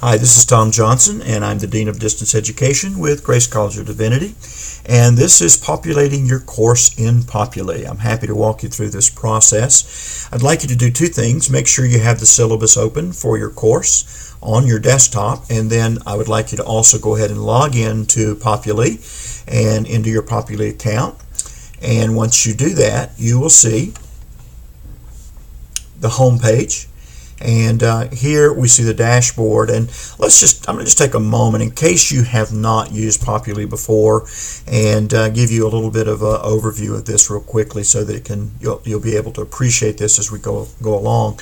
Hi, this is Tom Johnson, and I'm the Dean of Distance Education with Grace College of Divinity, and this is Populating Your Course in Populi. I'm happy to walk you through this process. I'd like you to do two things. Make sure you have the syllabus open for your course on your desktop, and then I would like you to also go ahead and log in to Populi and into your Populi account. And once you do that, you will see the home page. And here we see the dashboard, and I'm going to just take a moment in case you have not used Populi before and give you a little bit of an overview of this real quickly so that you'll be able to appreciate this as we go along.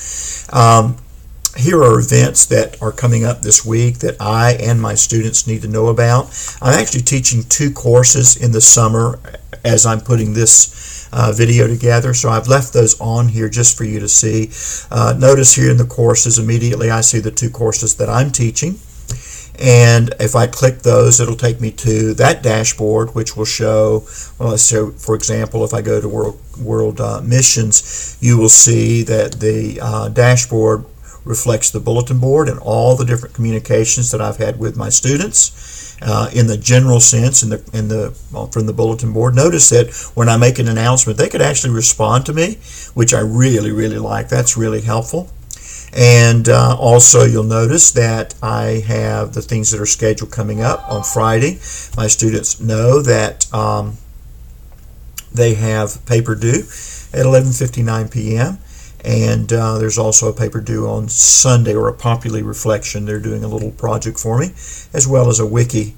Here are events that are coming up this week that I and my students need to know about. I'm actually teaching two courses in the summer as I'm putting this video together, so I've left those on here just for you to see. Notice here in the courses, immediately I see the two courses that I'm teaching, and if I click those, it'll take me to that dashboard, which will show, so for example, if I go to World Missions, you will see that the dashboard reflects the bulletin board and all the different communications that I've had with my students. In the general sense, from the bulletin board. Notice that when I make an announcement, they could actually respond to me, which I really like. That's really helpful. And also you'll notice that I have the things that are scheduled coming up on Friday. My students know that they have paper due at 11:59 p.m. And there's also a paper due on Sunday, or a Populi reflection. They're doing a little project for me, as well as a wiki,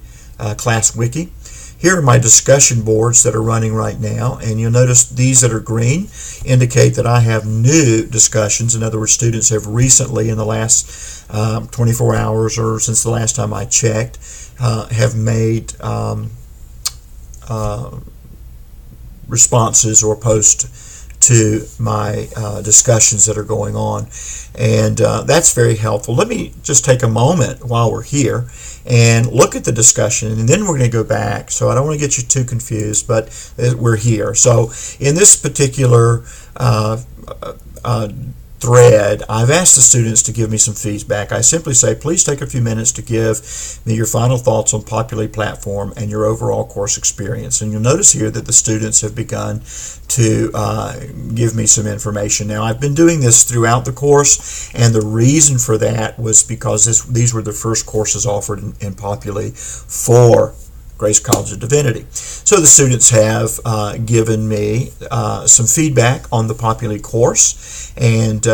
class wiki. Here are my discussion boards that are running right now, and you'll notice these that are green indicate that I have new discussions. In other words, students have recently, in the last 24 hours or since the last time I checked, have made responses or posts to my discussions that are going on, and that's very helpful. Let me just take a moment while we're here and look at the discussion, and then we're going to go back. So I don't want to get you too confused, but we're here. So in this particular thread, I've asked the students to give me some feedback. I simply say, please take a few minutes to give me your final thoughts on Populi platform and your overall course experience. And you'll notice here that the students have begun to give me some information. Now, I've been doing this throughout the course, and the reason for that was because these were the first courses offered in Populi for Grace College of Divinity. So the students have given me some feedback on the Populi course, and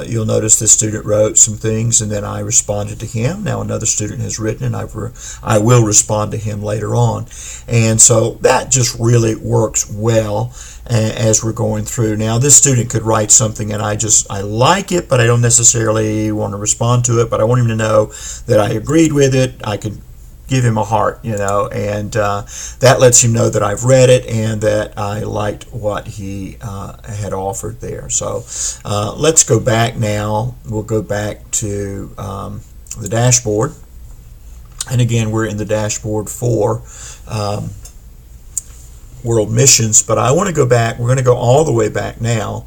you'll notice this student wrote some things, and then I responded to him. Now another student has written, and I will respond to him later on. And so that just really works well as we're going through. Now this student could write something, and I like it, but I don't necessarily want to respond to it, but I want him to know that I agreed with it. I could give him a heart, and that lets him know that I've read it and that I liked what he had offered there. So let's go back now. We'll go back to the dashboard, and again we're in the dashboard for World Missions, but I want to go back. We're going to go all the way back now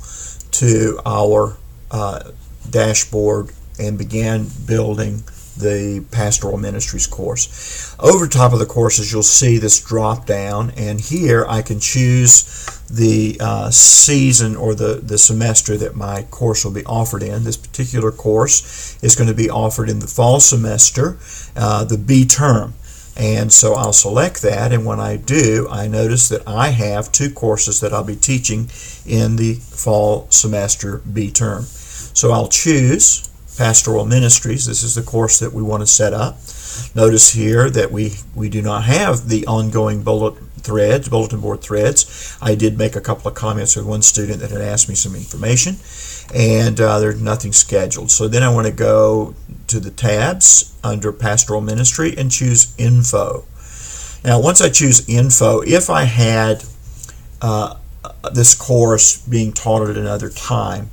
to our dashboard and begin building the Pastoral Ministries course. Over top of the courses, you'll see this drop down, and here I can choose the season or the semester that my course will be offered in. This particular course is going to be offered in the fall semester, the B term. And so I'll select that, and when I do, I notice that I have two courses that I'll be teaching in the fall semester B term. So I'll choose Pastoral Ministries. This is the course that we want to set up. Notice here that we do not have the ongoing bulletin board threads. I did make a couple of comments with one student that had asked me some information, and there's nothing scheduled. So then I want to go to the tabs under Pastoral Ministry and choose Info. Now once I choose Info, if I had this course being taught at another time,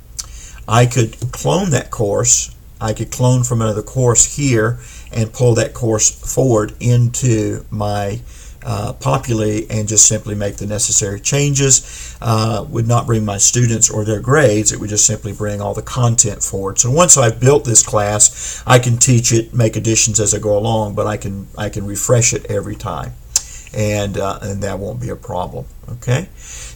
I could clone that course. I could clone from another course here and pull that course forward into my Populi and just simply make the necessary changes. Would not bring my students or their grades. It would just simply bring all the content forward. So once I've built this class, I can teach it, make additions as I go along, but I can refresh it every time, and that won't be a problem. Okay.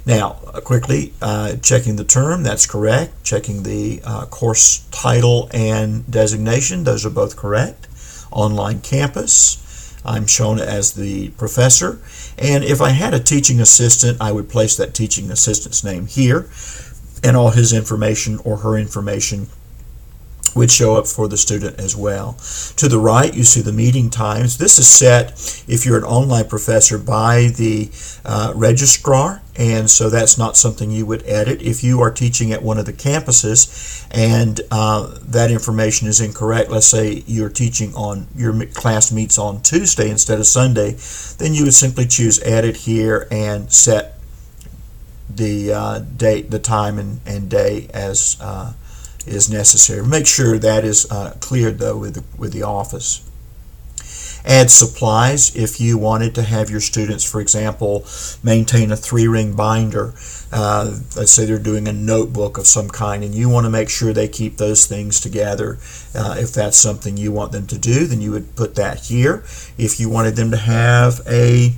Now, quickly checking the term, that's correct. Checking the course title and designation, those are both correct. Online campus, I'm shown as the professor. And if I had a teaching assistant, I would place that teaching assistant's name here, and all his information or her information would show up for the student as well. To the right, you see the meeting times. This is set, if you're an online professor, by the registrar, and so that's not something you would edit. If you are teaching at one of the campuses and that information is incorrect, let's say you're teaching on, your class meets on Tuesday instead of Sunday, then you would simply choose edit here and set the date, the time and day as is necessary. Make sure that is cleared though with the office. Add supplies. If you wanted to have your students, for example, maintain a 3-ring binder, let's say they're doing a notebook of some kind and you want to make sure they keep those things together. If that's something you want them to do, then you would put that here. If you wanted them to have a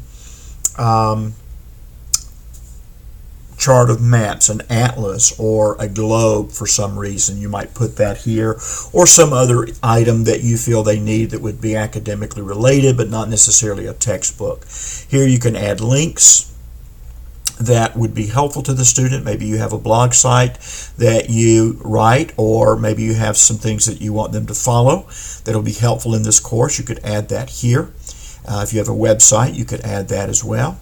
chart of maps, an atlas, or a globe for some reason, you might put that here, or some other item that you feel they need that would be academically related but not necessarily a textbook. Here you can add links that would be helpful to the student. Maybe you have a blog site that you write, or maybe you have some things that you want them to follow that will be helpful in this course. You could add that here. If you have a website, you could add that as well.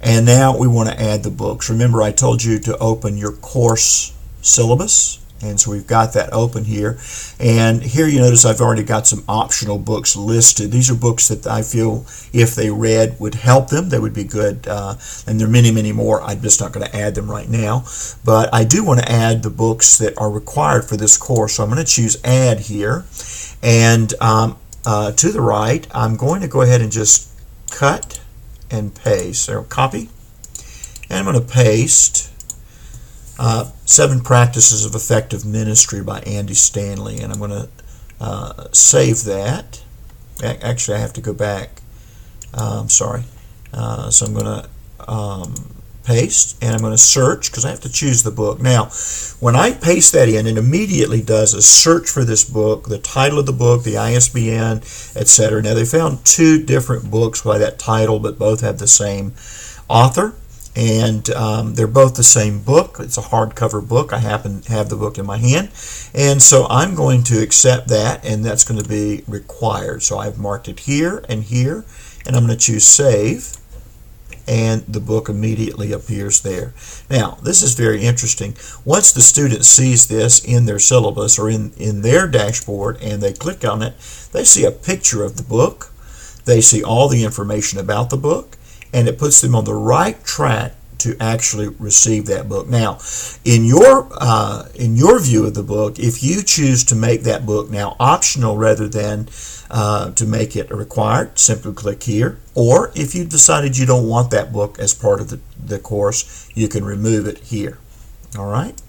And now we want to add the books. Remember, I told you to open your course syllabus, and so we've got that open here. And here you notice I've already got some optional books listed. These are books that I feel if they read would help them, they would be good. And there are many, many more. I'm just not going to add them right now. But I do want to add the books that are required for this course. So I'm going to choose Add here. And to the right, I'm going to go ahead and just cut and paste. So copy, and I'm going to paste 7 Practices of Effective Ministry by Andy Stanley, and I'm going to save that. Actually, I have to go back. Sorry. So I'm going to paste, and I'm going to search because I have to choose the book. Now, when I paste that in, it immediately does a search for this book, the title of the book, the ISBN, etc. Now, they found 2 different books by that title, but both have the same author, and they're both the same book. It's a hardcover book. I happen to have the book in my hand, and so I'm going to accept that, and that's going to be required. So I've marked it here, and I'm going to choose Save, and the book immediately appears there. Now, this is very interesting. Once the student sees this in their syllabus or in their dashboard and they click on it, they see a picture of the book, they see all the information about the book, and it puts them on the right track to actually receive that book. Now, in your view of the book, if you choose to make that book now optional rather than to make it required, simply click here. Or if you decided you don't want that book as part of the course, you can remove it here. All right.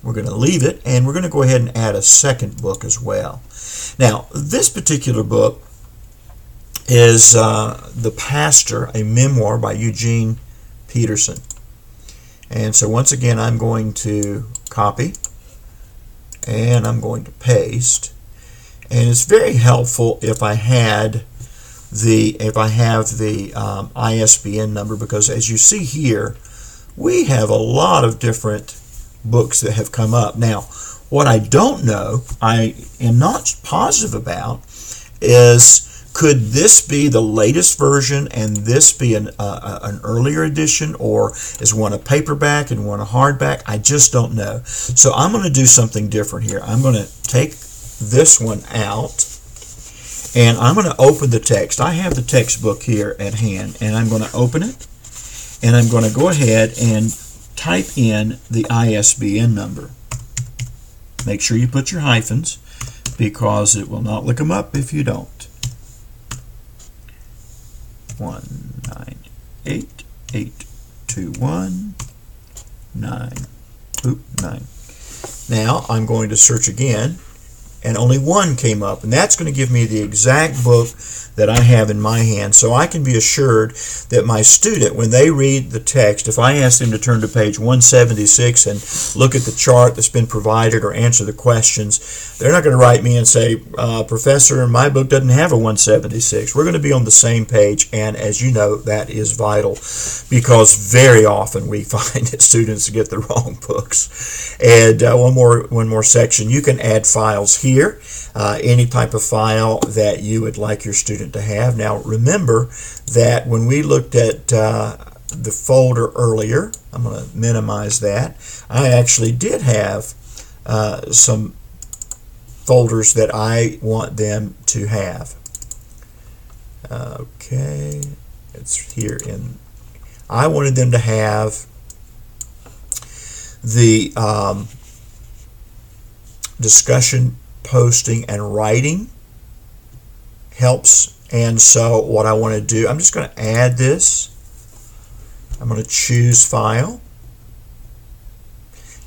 We're going to leave it, and we're going to go ahead and add a second book as well. Now, this particular book is The Pastor, a memoir by Eugene Peterson. And so once again, I'm going to copy, and I'm going to paste. And it's very helpful if I have the ISBN number, because as you see here, we have a lot of different books that have come up. Now, what I don't know, I am not positive about, is could this be the latest version and this be an earlier edition, or is one a paperback and one a hardback? I just don't know. So I'm going to do something different here. I'm going to take this one out, and I'm going to open the text. I have the textbook here at hand, and I'm going to open it, and I'm going to go ahead and type in the ISBN number. Make sure you put your hyphens, because it will not look them up if you don't. 9. Now I'm going to search again, and only one came up, and that's going to give me the exact book that I have in my hand, so I can be assured that my student, when they read the text, if I ask them to turn to page 176 and look at the chart that's been provided or answer the questions, they're not going to write me and say, Professor, my book doesn't have a 176. We're going to be on the same page, and as you know, that is vital, because very often we find that students get the wrong books. And one more section, you can add files here, any type of file that you would like your student to have. Now remember that when we looked at the folder earlier, I'm going to minimize that, I actually did have some folders that I want them to have. Okay, it's here I wanted them to have the discussion, posting, and writing helps. And so what I want to do, I'm just going to add this. I'm going to choose File.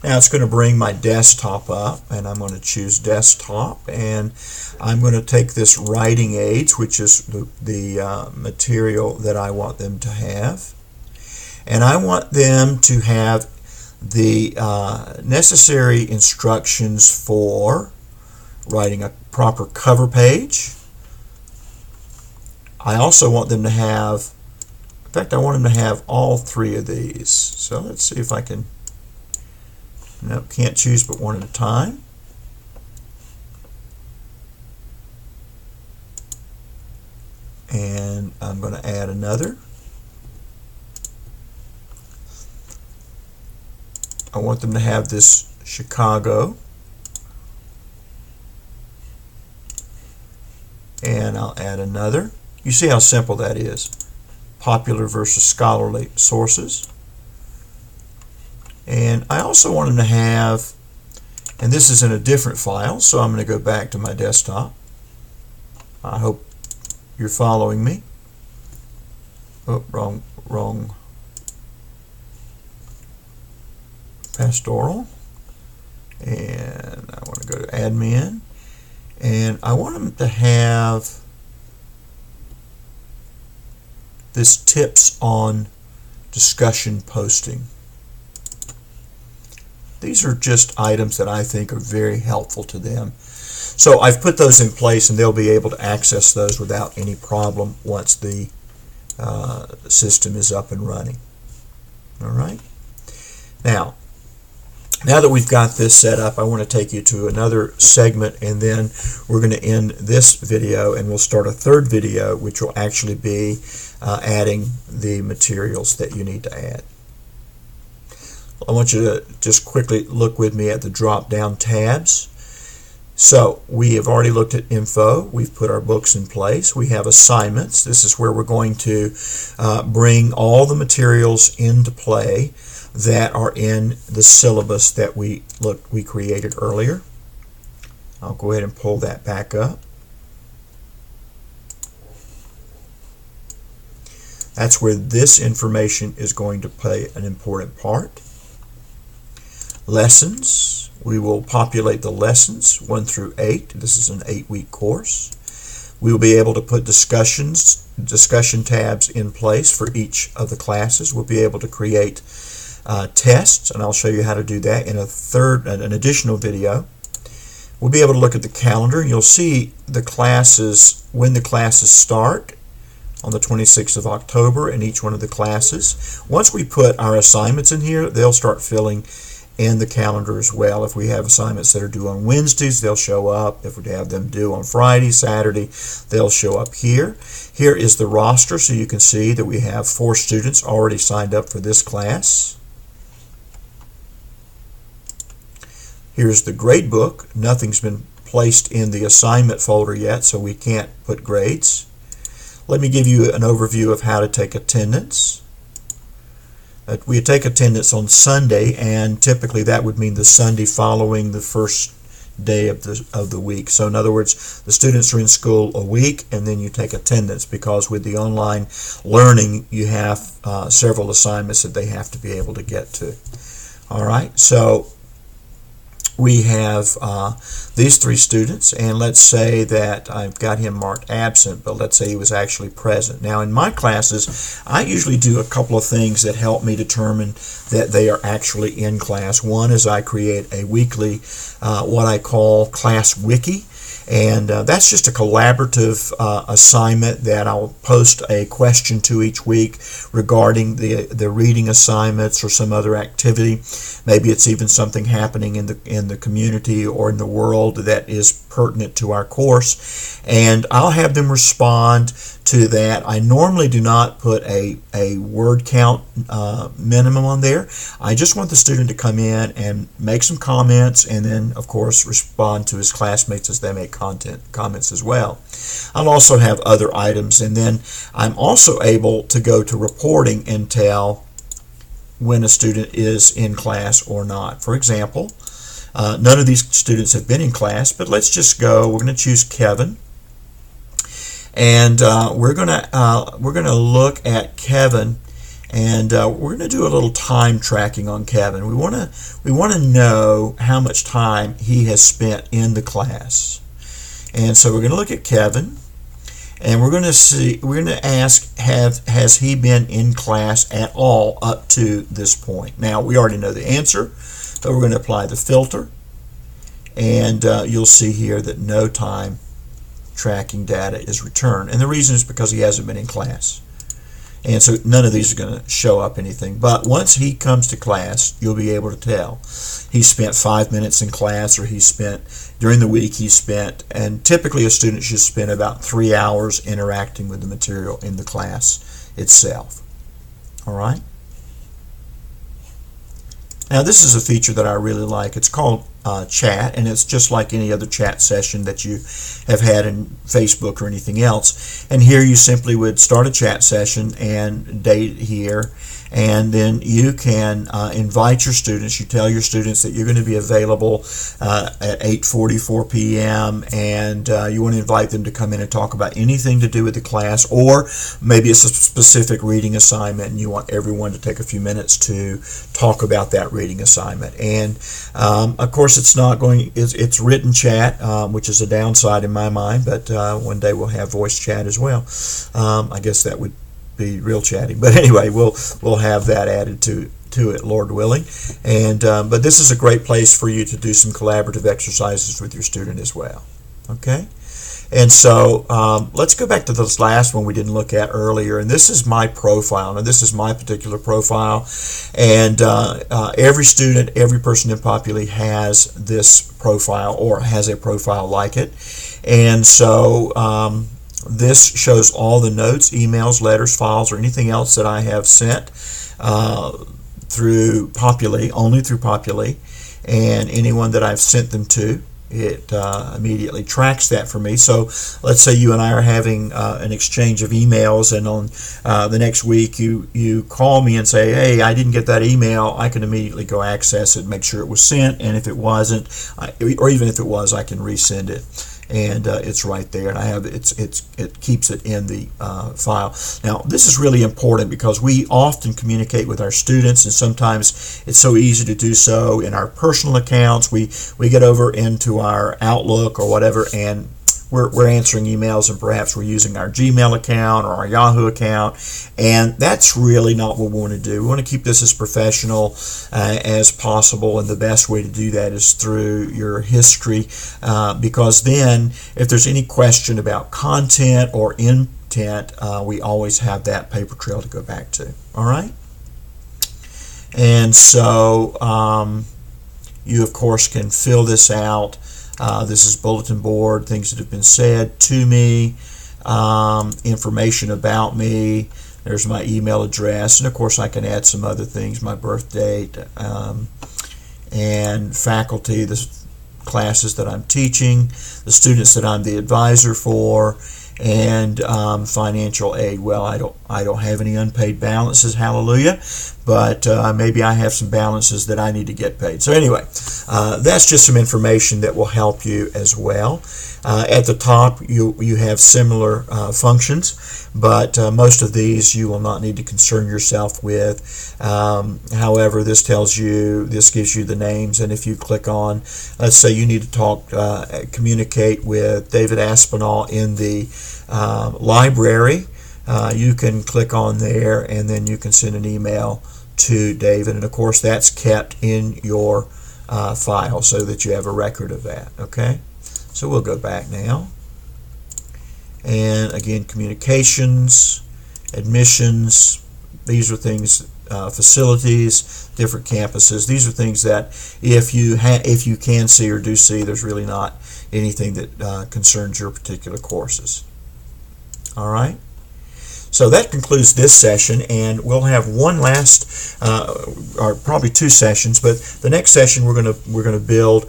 Now it's going to bring my desktop up, and I'm going to choose Desktop, and I'm going to take this writing aids, which is the material that I want them to have, and I want them to have the necessary instructions for writing a proper cover page. I also want them to have, in fact, I want them to have all three of these. So let's see if I can, nope, can't choose but one at a time. And I'm going to add another. I want them to have this Chicago. And I'll add another. You see how simple that is. Popular versus scholarly sources. And I also want them to have, and this is in a different file, so I'm going to go back to my desktop. I hope you're following me. Oh, wrong. Pastoral. And I want to go to admin. And I want them to have this tips on discussion posting. These are just items that I think are very helpful to them. So I've put those in place, and they'll be able to access those without any problem once the system is up and running. All right. Now that we've got this set up, I want to take you to another segment, and then we're going to end this video, and we'll start a third video, which will actually be adding the materials that you need to add. I want you to just quickly look with me at the drop-down tabs. So we have already looked at info. We've put our books in place. We have assignments. This is where we're going to bring all the materials into play that are in the syllabus that we created earlier. I'll go ahead and pull that back up. That's where this information is going to play an important part. Lessons. We will populate the lessons 1 through 8. This is an 8-week course. We will be able to put discussion tabs in place for each of the classes. We'll be able to create tests, and I'll show you how to do that in an additional video. We'll be able to look at the calendar, and you'll see the classes, when the classes start on the 26th of October in each one of the classes. Once we put our assignments in here, they'll start filling in the calendar as well. If we have assignments that are due on Wednesdays, they'll show up. If we have them due on Friday, Saturday, they'll show up here. Here is the roster, so you can see that we have 4 students already signed up for this class. Here's the grade book. Nothing's been placed in the assignment folder yet, so we can't put grades. Let me give you an overview of how to take attendance. We take attendance on Sunday, and typically that would mean the Sunday following the first day of the week. So in other words, the students are in school a week, and then you take attendance, because with the online learning, you have several assignments that they have to be able to get to. All right, so we have these three students, and let's say that I've got him marked absent, but let's say he was actually present. Now in my classes, I usually do a couple of things that help me determine that they are actually in class. One is I create a weekly what I call class wiki. And that's just a collaborative assignment that I'll post a question to each week regarding the reading assignments or some other activity. Maybe it's even something happening in the community or in the world that is pertinent to our course. And I'll have them respond to that. I normally do not put a word count minimum on there. I just want the student to come in and make some comments, and then of course respond to his classmates as they make comments as well. I'll also have other items, and then I'm also able to go to reporting and tell when a student is in class or not. For example, none of these students have been in class, but let's just go. We're going to choose Kevin. And we're gonna look at Kevin, and we're gonna do a little time tracking on Kevin. We wanna know how much time he has spent in the class, and so we're gonna look at Kevin, and we're gonna ask, has he been in class at all up to this point? Now we already know the answer, but we're gonna apply the filter, and you'll see here that no time tracking data is returned, and the reason is because he hasn't been in class, and so none of these are going to show up anything. But once he comes to class, you'll be able to tell he spent 5 minutes in class, or he spent during the week and typically a student should spend about 3 hours interacting with the material in the class itself. All right, now this is a feature that I really like. It's called chat, and it's just like any other chat session that you have had in Facebook or anything else. And here you simply would start a chat session and date here, and then you can invite your students. You tell your students that you're going to be available at 8:44 p.m. and you want to invite them to come in and talk about anything to do with the class, or maybe it's a specific reading assignment and you want everyone to take a few minutes to talk about that reading assignment. And of course it's written chat, which is a downside in my mind, but one day we'll have voice chat as well. I guess that would be real chatting, but anyway, we'll have that added to it, Lord willing. And but this is a great place for you to do some collaborative exercises with your student as well. Okay, and so let's go back to this last one we didn't look at earlier, and this is my profile. Now this is my particular profile, and every student, every person in Populi has this profile or has a profile like it. And so this shows all the notes, emails, letters, files, or anything else that I have sent through Populi, only through Populi, and anyone that I've sent them to, it immediately tracks that for me. So let's say you and I are having an exchange of emails, and on the next week you call me and say, hey, I didn't get that email. I can immediately go access it, make sure it was sent, and if it wasn't, or even if it was, I can resend it. And it's right there, and I have it keeps it in the file. Now this is really important because we often communicate with our students, and sometimes it's so easy to do so in our personal accounts. We get over into our Outlook or whatever, and we're answering emails, and perhaps we're using our Gmail account or our Yahoo account, and that's really not what we want to do. We want to keep this as professional as possible, and the best way to do that is through your history, because then if there's any question about content or intent, we always have that paper trail to go back to. All right? And so you of course can fill this out. This is bulletin board, things that have been said to me, information about me. There's my email address, and of course I can add some other things, my birth date, and faculty, the classes that I'm teaching, the students that I'm the advisor for, and financial aid. Well, I don't have any unpaid balances, hallelujah, but maybe I have some balances that I need to get paid. So anyway, that's just some information that will help you as well. At the top, you have similar functions, but most of these you will not need to concern yourself with. However, this gives you the names, and if you click on, let's say you need to communicate with David Aspinall in the library, you can click on there, and then you can send an email to David, and of course that's kept in your file so that you have a record of that. Okay. So we'll go back now, and again, communications, admissions, these are things, facilities, different campuses. These are things that if you can see or do see, there's really not anything that concerns your particular courses. All right. So that concludes this session, and we'll have one last, or probably two sessions. But the next session we're going to build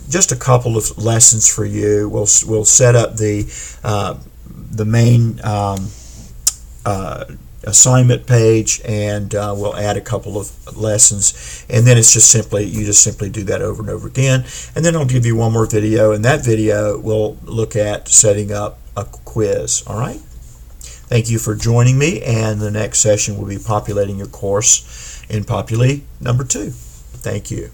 just a couple of lessons for you. We'll set up the main assignment page, and we'll add a couple of lessons, and then it's just simply do that over and over again. And then I'll give you one more video, and that video will look at setting up a quiz. All right. Thank you for joining me, and the next session will be populating your course in Populi number 2. Thank you.